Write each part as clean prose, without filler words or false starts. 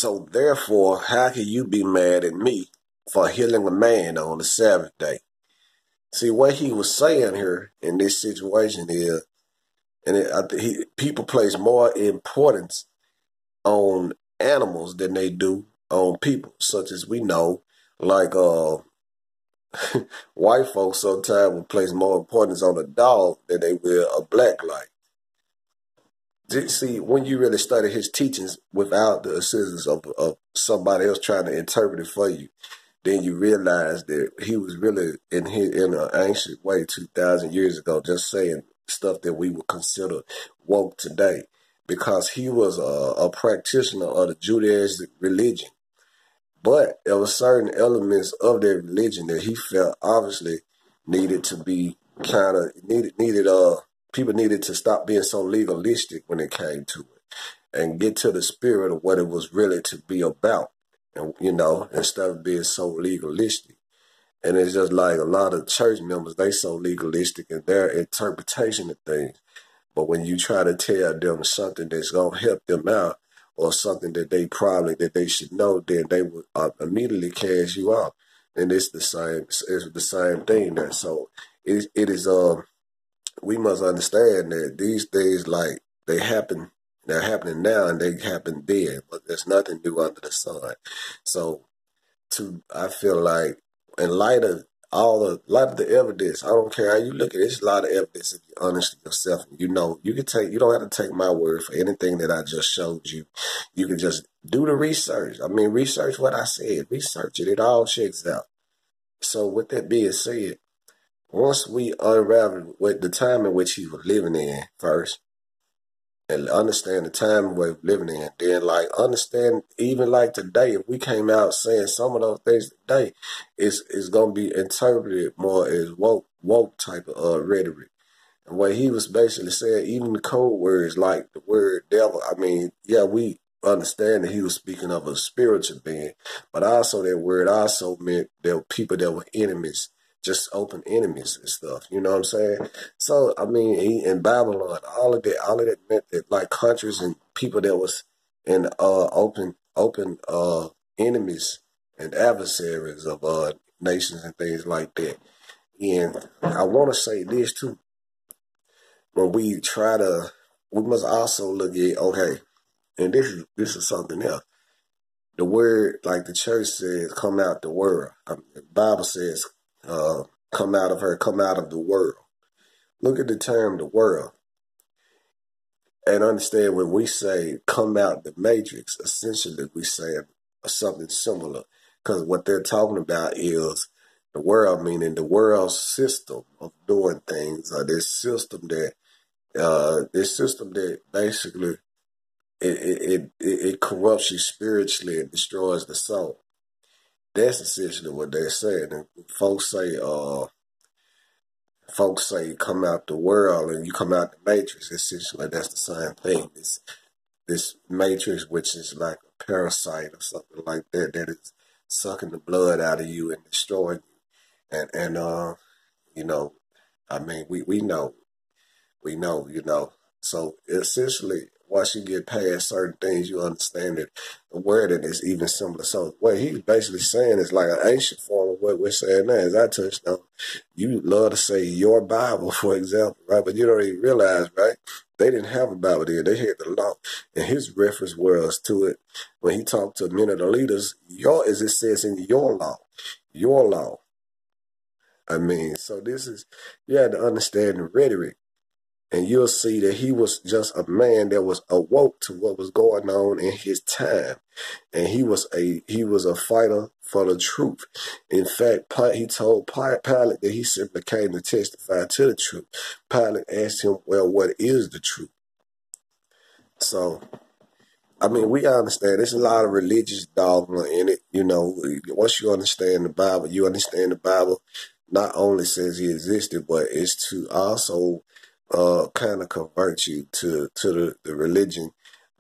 So therefore, how can you be mad at me for healing a man on the Sabbath day? See, what he was saying here in this situation is, people place more importance on animals than they do on people, such as we know, like white folks sometimes will place more importance on a dog than they will a black life. See, when you really study his teachings without the assistance of somebody else trying to interpret it for you, then you realize that he was really in an ancient way 2,000 years ago just saying stuff that we would consider woke today, because he was a practitioner of the Judaistic religion. But there were certain elements of that religion that he felt obviously needed to be people needed to stop being so legalistic when it came to it and get to the spirit of what it was really to be about. And, instead of being so legalistic. And it's just like a lot of church members, they so legalistic in their interpretation of things. But when you try to tell them something that's going to help them out or something that they should know, then they would immediately cast you out. And it's the same thing there. So it is, we must understand that these things, like, they're happening now and they happened then, but there's nothing new under the sun. So I feel like in light of the evidence, I don't care how you look at it, it's a lot of evidence if you're honest with yourself. You don't have to take my word for anything that I just showed you. You can just do the research. Research what I said. Research it. It all checks out. So with that being said, once we unravel with the time in which he was living in first, and understand the time we're living in, then understand even like today, if we came out saying some of those things today, it's gonna be interpreted more as woke type of rhetoric. And what he was basically saying, even the code words like the word devil, we understand that he was speaking of a spiritual being, but also that word also meant there were people that were enemies, just open enemies and stuff. You know what I'm saying? So, in Babylon, all of that meant that, like, countries and people that was in open enemies and adversaries of nations and things like that. And I want to say this too. When we must also look at, okay, and this is something else. The word, like the church says, come out the world. The Bible says, come out of the world. Look at the term the world and understand when we say come out the matrix, essentially we say something similar, because what they're talking about is the world, meaning the world system of doing things, or this system that basically it corrupts you spiritually and destroys the soul. That's essentially what they're saying. And folks say come out the world and you come out the matrix. Essentially, that's the same thing. This matrix, which is like a parasite or something like that, that is sucking the blood out of you and destroying you. We know. So essentially, once you get past certain things, you understand that the word is even similar. So what he's basically saying is like an ancient form of what we're saying now. As I touched on, you love to say your Bible, for example, right? But you don't even realize, right? They didn't have a Bible then. They had the law. And his reference was to it when he talked to many of the leaders, as it says in your law. Your law. So this is, you had to understand the rhetoric. And you'll see that he was just a man that was awoke to what was going on in his time. And he was a fighter for the truth. In fact, he told Pilate that he simply came to testify to the truth. Pilate asked him, well, what is the truth? So, we understand there's a lot of religious dogma in it. Once you understand the Bible, not only says he existed, but it's to also kind of convert you to the religion.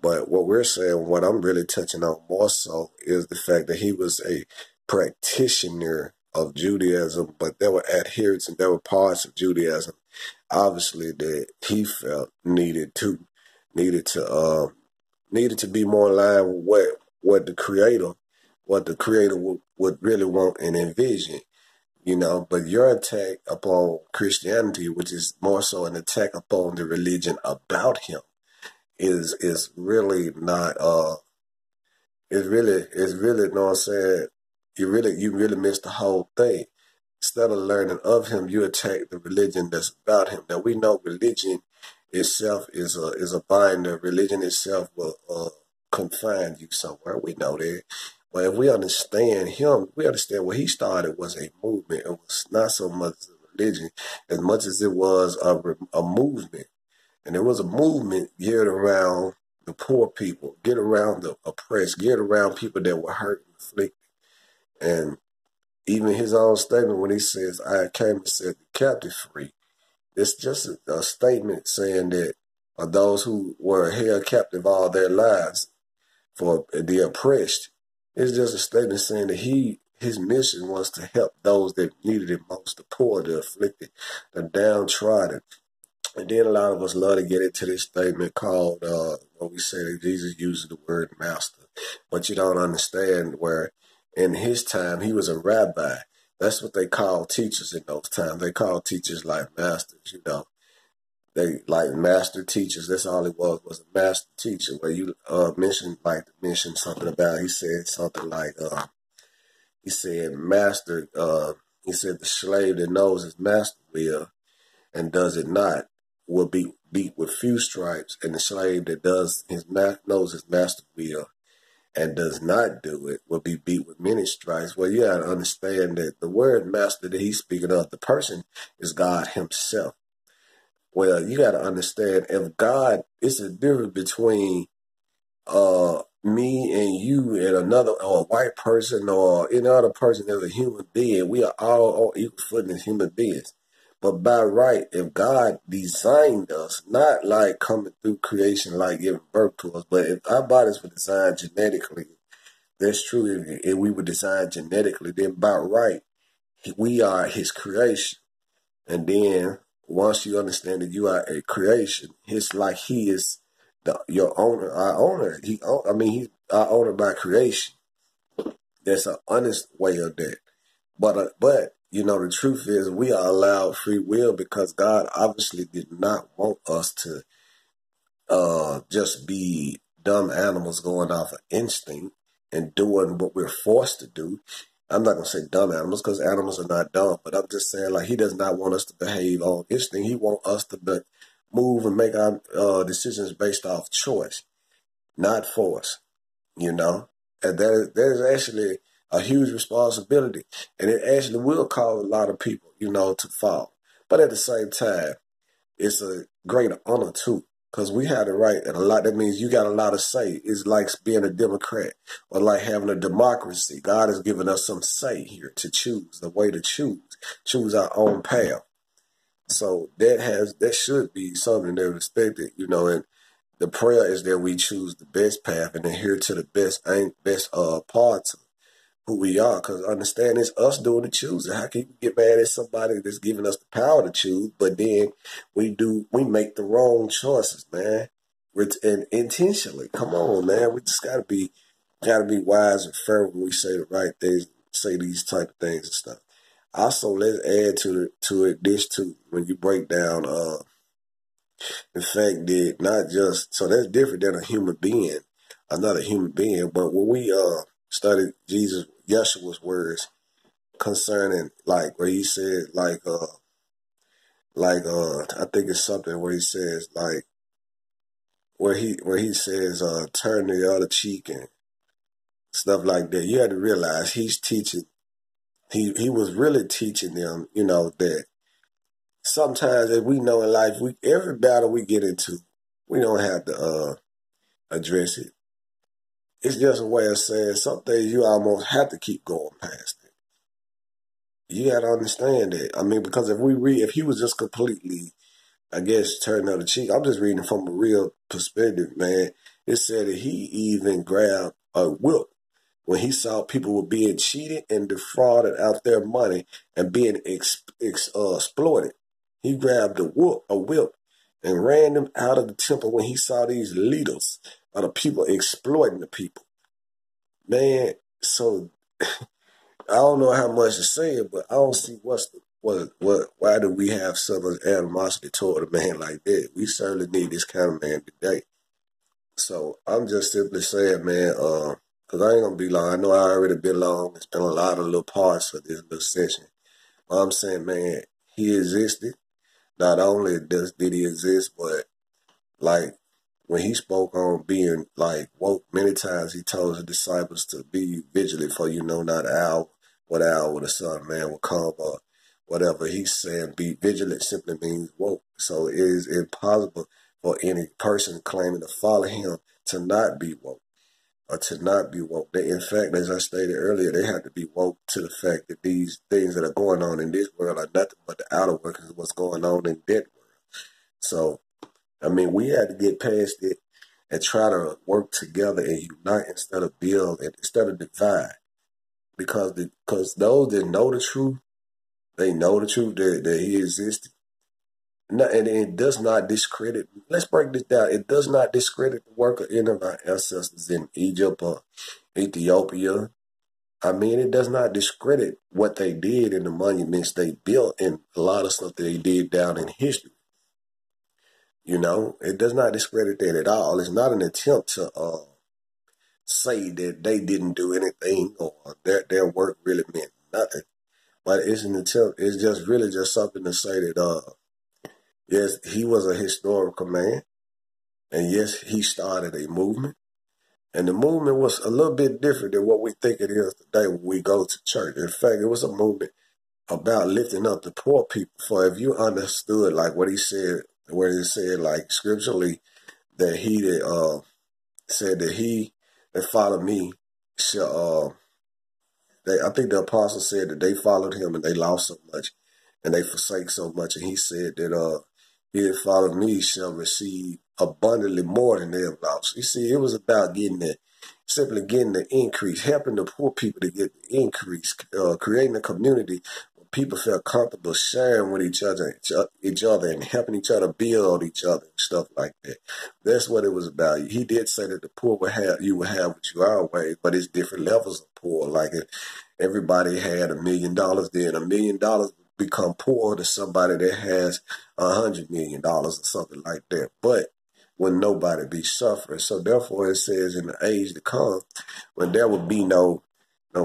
But what we're saying, what I'm really touching on more so, is the fact that he was a practitioner of Judaism, but there were adherents and there were parts of Judaism, obviously, that he felt needed to be more in line with what the creator would really want and envision, you know. But your attack upon Christianity, which is more so an attack upon the religion about him, is really not it's really, you know what I'm saying, you really miss the whole thing. Instead of learning of him, you attack the religion that's about him. Now we know religion itself is a binder. Religion itself will confine you somewhere. We know that. But if we understand him, we understand what he started was a movement. It was not so much a religion as much as it was a movement. And it was a movement geared around the poor people, geared around the oppressed, geared around people that were hurt and afflicted. And even his own statement when he says, I came to set the captive free, it's just a statement saying that those who were held captive all their lives for the oppressed, it's just a statement saying that his mission was to help those that needed it most, the poor, the afflicted, the downtrodden. And then a lot of us love to get into this statement called, what we say that Jesus uses the word master. But you don't understand where in his time, he was a rabbi. That's what they called teachers in those times. They called teachers like masters, you know. They like master teachers. That's all it was a master teacher. Where you mentioned something about, he said something like, he said master, he said the slave that knows his master will and does it not will be beat with few stripes, and the slave that knows his master will and does not do it will be beat with many stripes. Well, you gotta understand that the word master that he's speaking of, the person is God himself. Well, you gotta understand, if God, it's a difference between me and you and another, or a white person or any other person as a human being. We are all on equal footing as human beings. But by right, if God designed us, not like coming through creation, like giving birth to us, but if our bodies were designed genetically, that's true. If we were designed genetically, then by right, we are his creation. And then once you understand that you are a creation, it's like he is your owner, our owner. He's our owner by creation. That's an honest way of that. But you know, the truth is we are allowed free will because God obviously did not want us to just be dumb animals going off of instinct and doing what we're forced to do. I'm not going to say dumb animals because animals are not dumb, but I'm just saying like he does not want us to behave on instinct. He wants us to move and make our decisions based off choice, not force, you know. And there's actually a huge responsibility, and it actually will cause a lot of people, you know, to fall. But at the same time, it's a great honor too, because we have the right, and a lot, that means you got a lot of say. It's like being a Democrat or like having a democracy. God has given us some say here to choose, the way to choose our own path. So that should be something that's respected, you know, and the prayer is that we choose the best path and adhere to the best parts of who we are. Because understand, it's us doing the choosing. How can you get mad at somebody that's giving us the power to choose, but then we make the wrong choices, man, and intentionally? Come on, man. We just gotta be wise and fair when we say the right things, say these type of things and stuff. Also, let's add to it this too. When you break down the fact that not just, so that's different than a human being, another human being. But when we studied Yeshua's words concerning, like where he said, I think it's something where he says like where he says turn the other cheek and stuff like that. You had to realize he's teaching. He was really teaching them, you know, that sometimes, as we know in life, every battle we get into, we don't have to address it. It's just a way of saying some things you almost have to keep going past it. You got to understand that. I mean, because if he was just completely, I guess, turning the other cheek, I'm just reading from a real perspective, man. It said that he even grabbed a whip when he saw people were being cheated and defrauded out of their money and being exploited. He grabbed a whip and ran them out of the temple when he saw these leaders of the people exploiting the people. Man, so I don't know how much to say it, but I don't see why do we have so much animosity toward a man like that? We certainly need this kind of man today. So I'm just simply saying, man, because I ain't gonna be long. I know I already been long. It's been a lot of little parts for this little session. But I'm saying, man, he existed. Not only did he exist, but like when he spoke on being like woke, many times he told his disciples to be vigilant, for you know not what hour the Son of Man will come, or whatever. He's saying be vigilant simply means woke. So it is impossible for any person claiming to follow him to not be woke or to not be woke. They, in fact, as I stated earlier, they have to be woke to the fact that these things that are going on in this world are nothing but the outer workings of what's going on in that world. So I mean, we had to get past it and try to work together and unite instead of build and instead of divide. Because those that know the truth, they know the truth that he existed. No, and it does not discredit. Let's break this down. It does not discredit the work of any of our ancestors in Egypt or Ethiopia. I mean, it does not discredit what they did in the monuments they built and a lot of stuff that they did down in history. You know, it does not discredit that at all. It's not an attempt to say that they didn't do anything or that their work really meant nothing. But it's an attempt. It's just really just something to say that yes, he was a historical man, and yes, he started a movement, and the movement was a little bit different than what we think it is today when we go to church. In fact, it was a movement about lifting up the poor people. For if you understood like what he said, where he said like scripturally that he that said that he that followed me shall I think the apostle said that they followed him and they lost so much and they forsake so much, and he said that he that followed me shall receive abundantly more than they have lost. You see, it was about simply getting the increase, helping the poor people to get the increase, creating a community where people felt comfortable sharing with each other and helping each other build each other and stuff like that. That's what it was about. He did say that the poor you will have what you always, but it's different levels of poor. Like if everybody had $1 million, then $1 million would become poor to somebody that has $100 million or something like that. But when nobody be suffering. So therefore it says in the age to come, when there will be no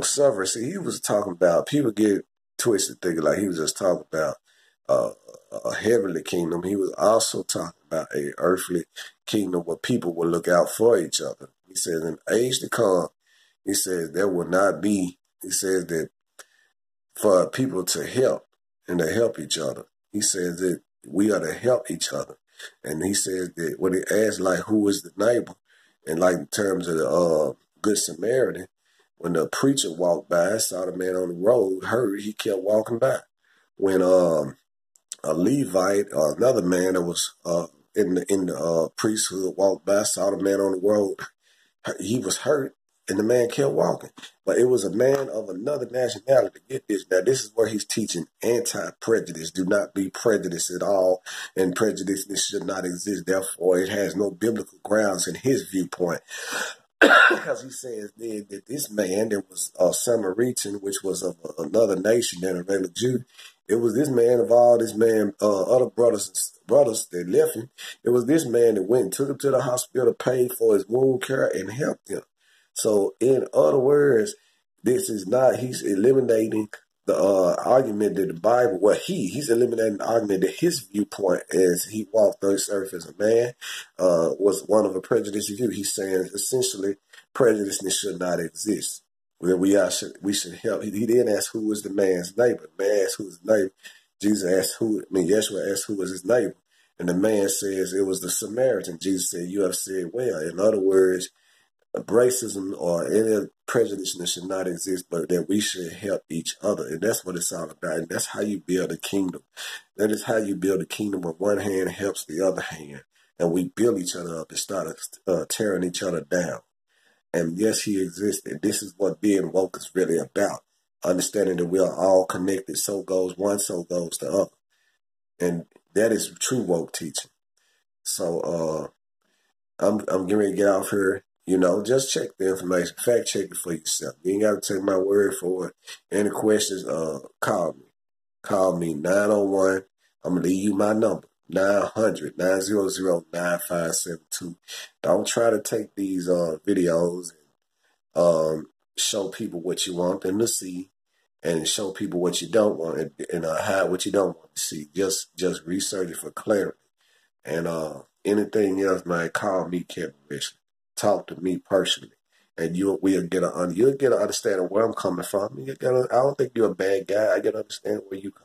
suffering. See, he was talking about, people get twisted thinking like he was just talking about a heavenly kingdom. He was also talking about a earthly kingdom where people will look out for each other. He says in the age to come, he says there will not be, he says that for people to help and to help each other. He says that we are to help each other. And he says that when he asks, like, who is the neighbor? And like in terms of the Good Samaritan, when the preacher walked by, saw the man on the road, heard, he kept walking by. When a Levite or another man that was in the priesthood walked by, saw the man on the road, he was hurt, and the man kept walking. But it was a man of another nationality. Get this. Now, this is where he's teaching anti-prejudice. Do not be prejudiced at all, and prejudice should not exist. Therefore, it has no biblical grounds in his viewpoint. Because he says then that this man that was a Samaritan, which was of another nation than a regular Jew, it was this man of all this man, other brothers that left him. It was this man that went and took him to the hospital, paid for his wound care, and helped him. So, in other words, this is not, he's eliminating the argument that the Bible, he's eliminating the argument that his viewpoint as he walked on this earth as a man was one of a prejudiced view. He's saying essentially prejudice should not exist. Where we should help. He didn't ask who was the man's neighbor. The man asked who was his neighbor. Yeshua asked who was his neighbor. And the man says it was the Samaritan. Jesus said, you have said well. In other words, racism or any prejudice should not exist, but that we should help each other. And that's what it's all about. And that's how you build a kingdom. That is how you build a kingdom where one hand helps the other hand. And we build each other up and start tearing each other down. And yes, he existed. This is what being woke is really about. Understanding that we are all connected. So goes one, so goes the other. And that is true woke teaching. So I'm getting ready to get off here. You know, just check the information. Fact check it for yourself. You ain't got to take my word for it. Any questions, call me. Call me 901. I'm going to leave you my number. 900-900-9572. Don't try to take these videos and show people what you want them to see and show people what you don't want and hide what you don't want to see. Just research it for clarity. And anything else, man, call me Kevin Wesley. Talk to me personally. And you'll get an understanding of where I'm coming from. I don't think you're a bad guy. I get an understanding where you come from.